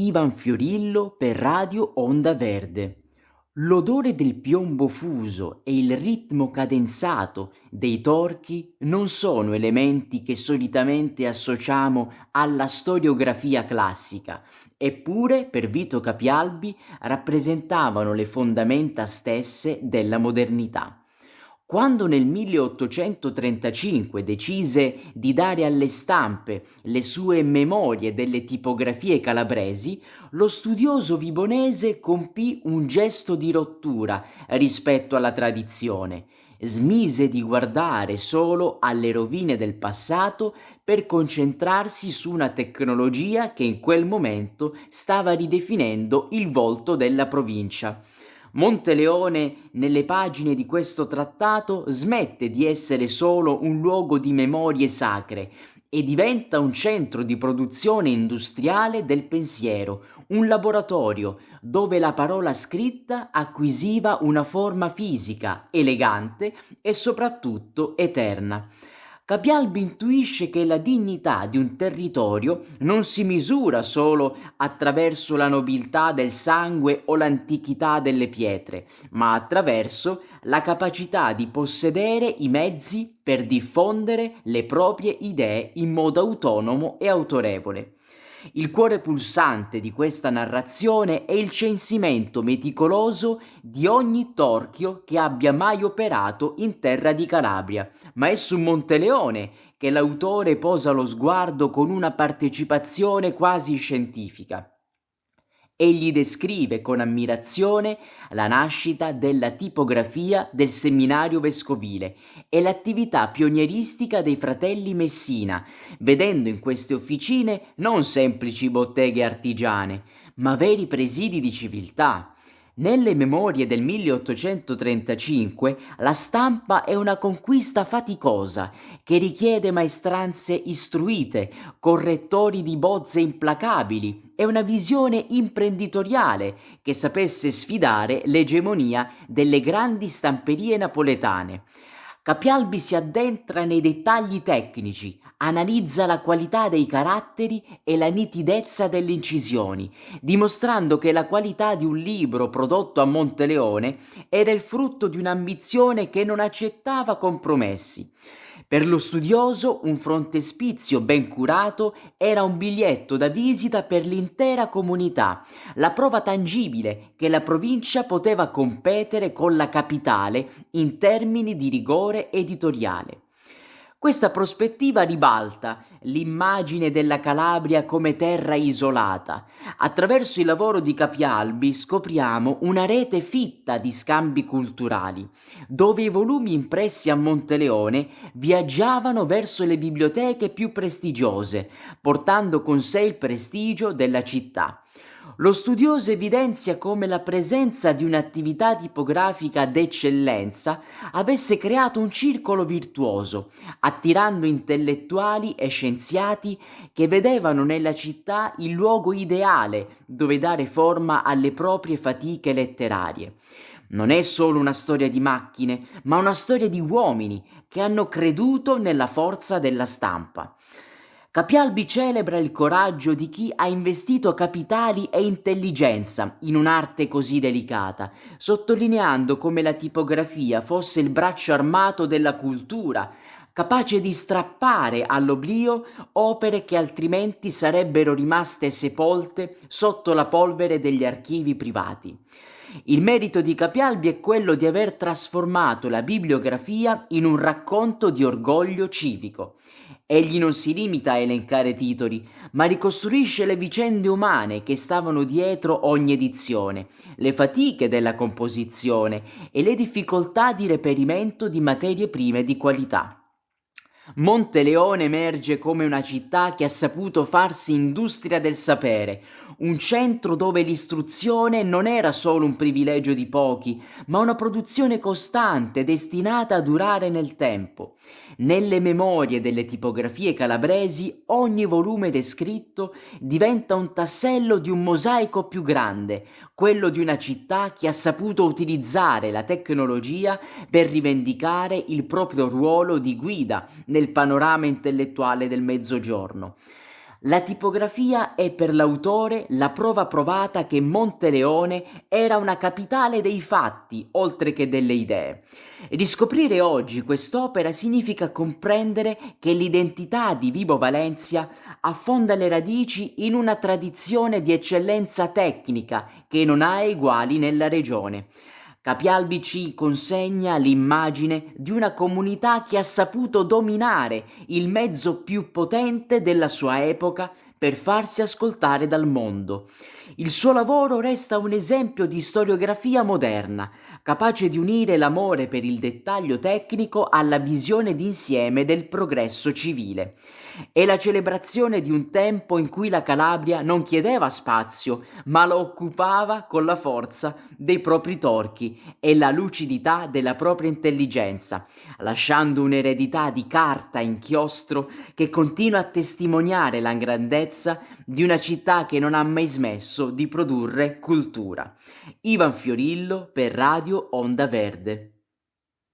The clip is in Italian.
Ivan Fiorillo per Radio Onda Verde. L'odore del piombo fuso e il ritmo cadenzato dei torchi non sono elementi che solitamente associamo alla storiografia classica, eppure per Vito Capialbi rappresentavano le fondamenta stesse della modernità. Quando nel 1835 decise di dare alle stampe le sue memorie delle tipografie calabresi, lo studioso vibonese compì un gesto di rottura rispetto alla tradizione. Smise di guardare solo alle rovine del passato per concentrarsi su una tecnologia che in quel momento stava ridefinendo il volto della provincia. Monteleone, nelle pagine di questo trattato, smette di essere solo un luogo di memorie sacre e diventa un centro di produzione industriale del pensiero, un laboratorio dove la parola scritta acquisiva una forma fisica, elegante e soprattutto eterna. Capialbi intuisce che la dignità di un territorio non si misura solo attraverso la nobiltà del sangue o l'antichità delle pietre, ma attraverso la capacità di possedere i mezzi per diffondere le proprie idee in modo autonomo e autorevole. Il cuore pulsante di questa narrazione è il censimento meticoloso di ogni torchio che abbia mai operato in terra di Calabria, ma è su Monteleone che l'autore posa lo sguardo con una partecipazione quasi scientifica. Egli descrive con ammirazione la nascita della tipografia del seminario vescovile e l'attività pionieristica dei fratelli Messina, vedendo in queste officine non semplici botteghe artigiane, ma veri presidi di civiltà. Nelle memorie del 1835 la stampa è una conquista faticosa che richiede maestranze istruite, correttori di bozze implacabili e una visione imprenditoriale che sapesse sfidare l'egemonia delle grandi stamperie napoletane. Capialbi si addentra nei dettagli tecnici, analizza la qualità dei caratteri e la nitidezza delle incisioni, dimostrando che la qualità di un libro prodotto a Monteleone era il frutto di un'ambizione che non accettava compromessi. Per lo studioso un frontespizio ben curato era un biglietto da visita per l'intera comunità, la prova tangibile che la provincia poteva competere con la capitale in termini di rigore editoriale. Questa prospettiva ribalta l'immagine della Calabria come terra isolata. Attraverso il lavoro di Capialbi scopriamo una rete fitta di scambi culturali, dove i volumi impressi a Monteleone viaggiavano verso le biblioteche più prestigiose, portando con sé il prestigio della città. Lo studioso evidenzia come la presenza di un'attività tipografica d'eccellenza avesse creato un circolo virtuoso, attirando intellettuali e scienziati che vedevano nella città il luogo ideale dove dare forma alle proprie fatiche letterarie. Non è solo una storia di macchine, ma una storia di uomini che hanno creduto nella forza della stampa. Capialbi celebra il coraggio di chi ha investito capitali e intelligenza in un'arte così delicata, sottolineando come la tipografia fosse il braccio armato della cultura, capace di strappare all'oblio opere che altrimenti sarebbero rimaste sepolte sotto la polvere degli archivi privati. Il merito di Capialbi è quello di aver trasformato la bibliografia in un racconto di orgoglio civico. Egli non si limita a elencare titoli, ma ricostruisce le vicende umane che stavano dietro ogni edizione, le fatiche della composizione e le difficoltà di reperimento di materie prime di qualità. Monteleone emerge come una città che ha saputo farsi industria del sapere, un centro dove l'istruzione non era solo un privilegio di pochi, ma una produzione costante destinata a durare nel tempo. Nelle memorie delle tipografie calabresi ogni volume descritto diventa un tassello di un mosaico più grande, quello di una città che ha saputo utilizzare la tecnologia per rivendicare il proprio ruolo di guida nel panorama intellettuale del Mezzogiorno. La tipografia è per l'autore la prova provata che Monteleone era una capitale dei fatti, oltre che delle idee. Riscoprire oggi quest'opera significa comprendere che l'identità di Vibo Valentia affonda le radici in una tradizione di eccellenza tecnica che non ha eguali nella regione. Capialbi ci consegna l'immagine di una comunità che ha saputo dominare il mezzo più potente della sua epoca per farsi ascoltare dal mondo. Il suo lavoro resta un esempio di storiografia moderna, capace di unire l'amore per il dettaglio tecnico alla visione d'insieme del progresso civile. È la celebrazione di un tempo in cui la Calabria non chiedeva spazio, ma lo occupava con la forza dei propri torchi e la lucidità della propria intelligenza, lasciando un'eredità di carta e inchiostro che continua a testimoniare la grandezza di una città che non ha mai smesso di produrre cultura. Ivan Fiorillo per Radio Onda Verde.